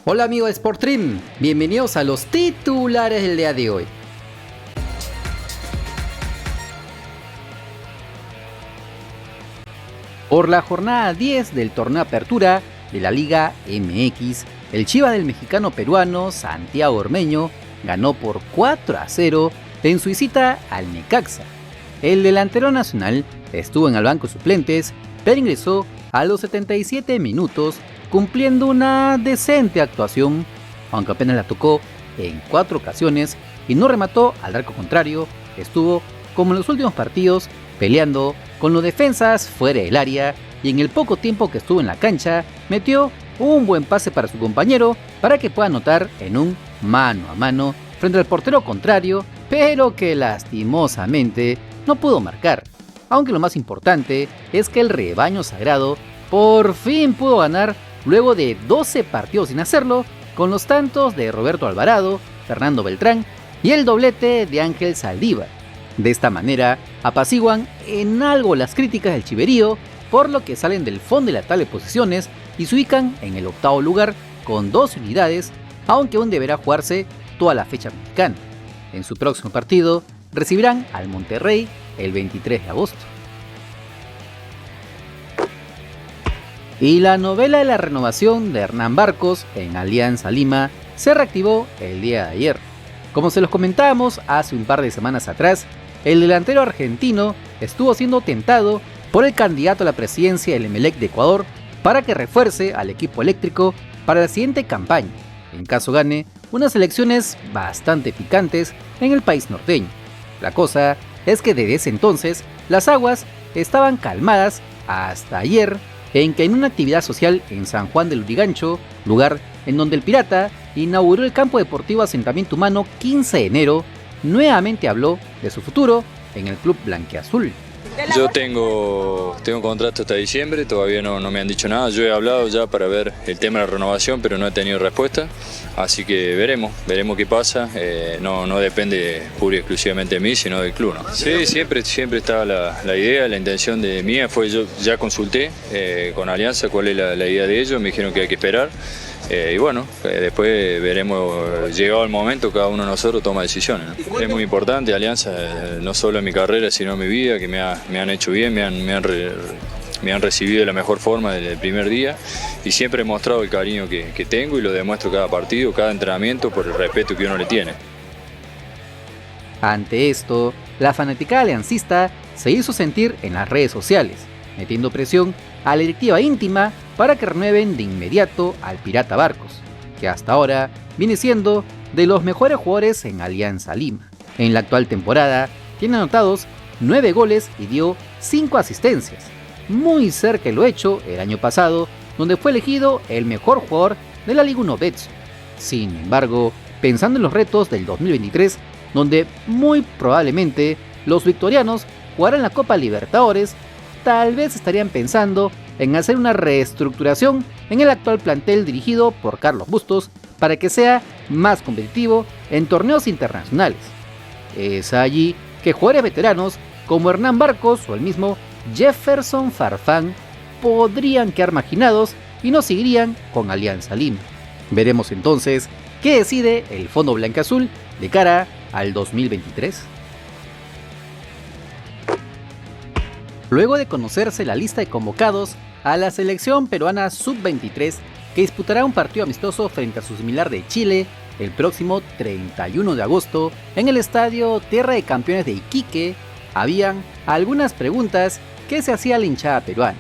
Hola amigos de Sportstream, bienvenidos a los titulares del día de hoy. Por la jornada 10 del torneo Apertura de la Liga MX, el Chivas del mexicano peruano Santiago Ormeño ganó por 4-0 en su visita al Necaxa. El delantero nacional estuvo en el banco de suplentes, pero ingresó a los 77 minutos cumpliendo una decente actuación, aunque apenas la tocó en 4 ocasiones y no remató al arco contrario. Estuvo, como en los últimos partidos, peleando con los defensas fuera del área y en el poco tiempo que estuvo en la cancha metió un buen pase para su compañero para que pueda anotar en un mano a mano frente al portero contrario, pero que lastimosamente no pudo marcar. Aunque lo más importante es que el rebaño sagrado por fin pudo ganar luego de 12 partidos sin hacerlo, con los tantos de Roberto Alvarado, Fernando Beltrán y el doblete de Ángel Saldívar. De esta manera apaciguan en algo las críticas del chiverío, por lo que salen del fondo de la tabla de posiciones y se ubican en el 8º lugar con 2 unidades, aunque aún deberá jugarse toda la fecha mexicana. En su próximo partido recibirán al Monterrey el 23 de agosto. Y la novela de la renovación de Hernán Barcos en Alianza Lima se reactivó el día de ayer. Como se los comentábamos hace un par de semanas atrás, el delantero argentino estuvo siendo tentado por el candidato a la presidencia del Emelec de Ecuador para que refuerce al equipo eléctrico para la siguiente campaña, en caso gane unas elecciones bastante picantes en el país norteño. La cosa es que desde ese entonces las aguas estaban calmadas hasta ayer, en que en una actividad social en San Juan del Lurigancho, lugar en donde el Pirata inauguró el campo deportivo Asentamiento Humano 15 de enero, nuevamente habló de su futuro en el club blanquiazul. Yo tengo contrato hasta diciembre, todavía no me han dicho nada. Yo he hablado ya para ver el tema de la renovación, pero no he tenido respuesta. Así que veremos qué pasa. No depende pura y exclusivamente de mí, sino del club, ¿no? Sí, siempre estaba la idea, la intención de mía fue, yo ya consulté con Alianza cuál es la idea de ellos, me dijeron que hay que esperar. Y bueno, después veremos, llegado el momento, cada uno de nosotros toma decisiones, ¿no? Es muy importante Alianza, no solo en mi carrera, sino en mi vida, que me han hecho bien, me han recibido de la mejor forma desde el primer día y siempre he mostrado el cariño que tengo y lo demuestro cada partido, cada entrenamiento, por el respeto que uno le tiene. Ante esto, la fanaticada aliancista se hizo sentir en las redes sociales, metiendo presión a la directiva íntima para que renueven de inmediato al Pirata Barcos, que hasta ahora viene siendo de los mejores jugadores en Alianza Lima. En la actual temporada tiene anotados 9 goles y dio 5 asistencias, muy cerca de lo hecho el año pasado, donde fue elegido el mejor jugador de la Liga 1 Betson. Sin embargo, pensando en los retos del 2023, donde muy probablemente los victorianos jugarán la Copa Libertadores, tal vez estarían pensando en hacer una reestructuración en el actual plantel dirigido por Carlos Bustos para que sea más competitivo en torneos internacionales. Es allí que jugadores veteranos como Hernán Barcos o el mismo Jefferson Farfán podrían quedar marginados y no seguirían con Alianza Lima. Veremos entonces qué decide el fondo blanquiazul de cara al 2023. Luego de conocerse la lista de convocados a la selección peruana sub-23 que disputará un partido amistoso frente a su similar de Chile el próximo 31 de agosto en el estadio Tierra de Campeones de Iquique, habían algunas preguntas que se hacía la hinchada peruana,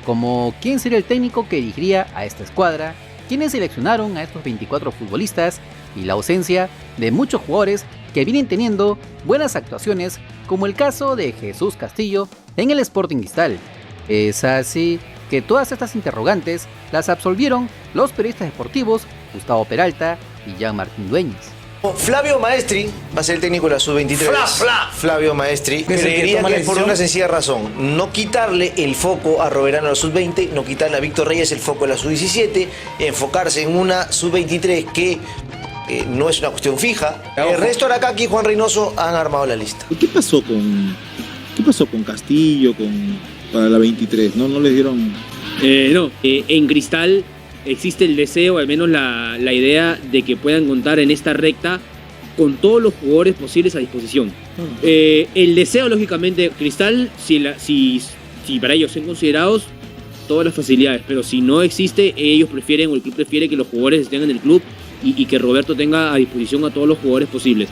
como quién sería el técnico que dirigiría a esta escuadra, quiénes seleccionaron a estos 24 futbolistas y la ausencia de muchos jugadores que vienen teniendo buenas actuaciones, como el caso de Jesús Castillo en el Sporting Cristal. Es así que todas estas interrogantes las absolvieron los periodistas deportivos Gustavo Peralta y Jean-Martín Dueñas. Flavio Maestri va a ser el técnico de la sub-23. Flavio Maestri. Creería que es por una sencilla razón. No quitarle el foco a Roberano a la sub-20, no quitarle a Víctor Reyes el foco a la sub-17, enfocarse en una sub-23 que no es una cuestión fija. El resto de acá, aquí Juan Reynoso han armado la lista. ¿Y qué pasó con Castillo, para la 23? ¿No les dieron...? En Cristal existe el deseo, al menos la idea de que puedan contar en esta recta con todos los jugadores posibles a disposición. El deseo, lógicamente, Cristal, si para ellos son considerados, todas las facilidades, pero si no existe, ellos prefieren, o el club prefiere, que los jugadores estén en el club y que Roberto tenga a disposición a todos los jugadores posibles.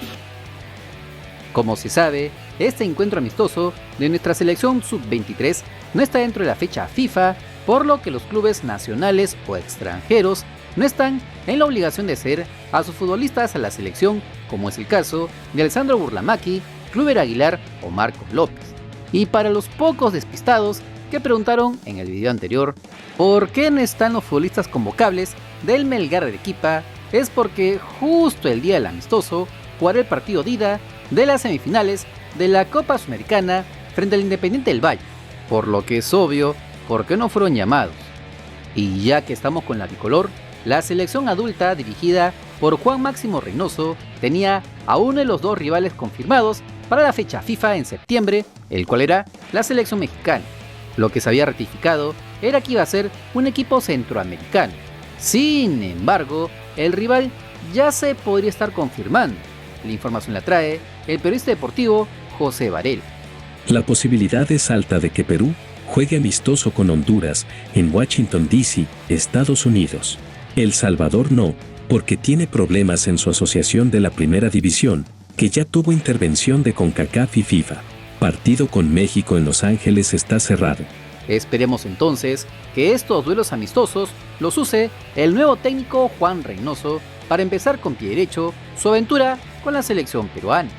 Como se sabe, este encuentro amistoso de nuestra selección sub-23 no está dentro de la fecha FIFA, por lo que los clubes nacionales o extranjeros no están en la obligación de ceder a sus futbolistas a la selección, como es el caso de Alessandro Burlamaqui, Kluber Aguilar o Marcos López. Y para los pocos despistados que preguntaron en el video anterior por qué no están los futbolistas convocables del Melgar de Arequipa, es porque justo el día del amistoso jugará el partido de ida de las semifinales de la Copa Sudamericana frente al Independiente del Valle, por lo que es obvio por qué no fueron llamados. Y ya que estamos con la bicolor, la selección adulta dirigida por Juan Máximo Reynoso tenía a uno de los dos rivales confirmados para la fecha FIFA en septiembre, el cual era la selección mexicana. Lo que se había ratificado era que iba a ser un equipo centroamericano. Sin embargo, el rival ya se podría estar confirmando. La información la trae el periodista deportivo José Varela. La posibilidad es alta de que Perú juegue amistoso con Honduras en Washington, D.C., Estados Unidos. El Salvador no, porque tiene problemas en su asociación de la Primera División, que ya tuvo intervención de CONCACAF y FIFA. Partido con México en Los Ángeles está cerrado. Esperemos entonces que estos duelos amistosos los use el nuevo técnico Juan Reynoso para empezar con pie derecho su aventura con la selección peruana.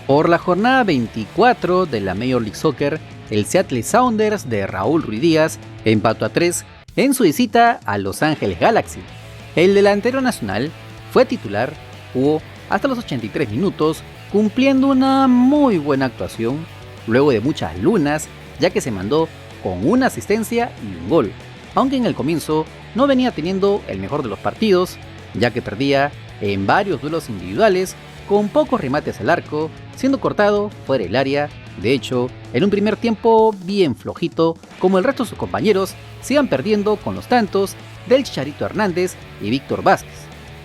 Por la jornada 24 de la Major League Soccer, el Seattle Sounders de Raúl Ruiz Díaz empató a 3 en su visita a Los Ángeles Galaxy. El delantero nacional fue titular, jugó hasta los 83 minutos, cumpliendo una muy buena actuación, luego de muchas lunas, ya que se mandó con una asistencia y un gol, aunque en el comienzo no venía teniendo el mejor de los partidos, ya que perdía en varios duelos individuales, con pocos remates al arco, siendo cortado fuera del área. De hecho, en un primer tiempo bien flojito, como el resto de sus compañeros, se iban perdiendo con los tantos del Chicharito Hernández y Víctor Vázquez.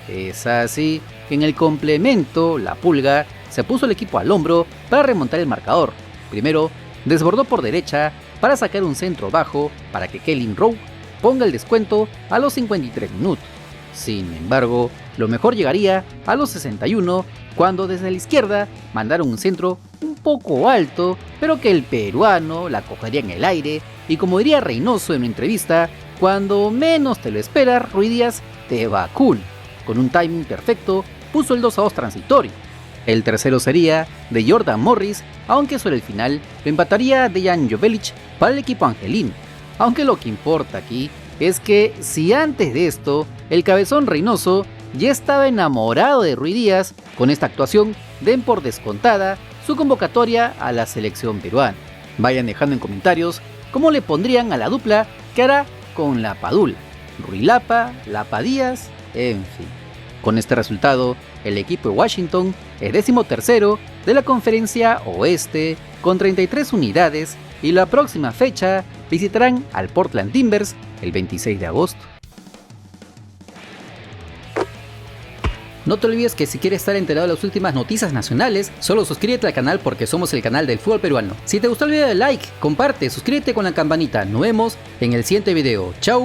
Es así que en el complemento, la Pulga se puso el equipo al hombro para remontar el marcador. Primero, desbordó por derecha para sacar un centro bajo para que Kellen Rowe ponga el descuento a los 53 minutos. Sin embargo, lo mejor llegaría a los 61, cuando desde la izquierda mandaron un centro un poco alto, pero que el peruano la cogería en el aire, y como diría Reynoso en una entrevista, cuando menos te lo esperas, Ruiz Díaz te vacuna. Con un timing perfecto, puso el 2-2 transitorio. El tercero sería de Jordan Morris, aunque sobre el final lo empataría Dejan Jovelic para el equipo angelino. Aunque lo que importa aquí es que si antes de esto el cabezón Reynoso ya estaba enamorado de Ruiz Díaz, con esta actuación den por descontada su convocatoria a la selección peruana. Vayan dejando en comentarios cómo le pondrían a la dupla que hará con la Padula, Ruilapa, Lapa Díaz, en fin. Con este resultado, el equipo de Washington es 13º de la Conferencia Oeste con 33 unidades y la próxima fecha visitarán al Portland Timbers el 26 de agosto. No te olvides que si quieres estar enterado de las últimas noticias nacionales, solo suscríbete al canal porque somos el canal del fútbol peruano. Si te gustó el video, dale like, comparte, suscríbete con la campanita. Nos vemos en el siguiente video. ¡Chau!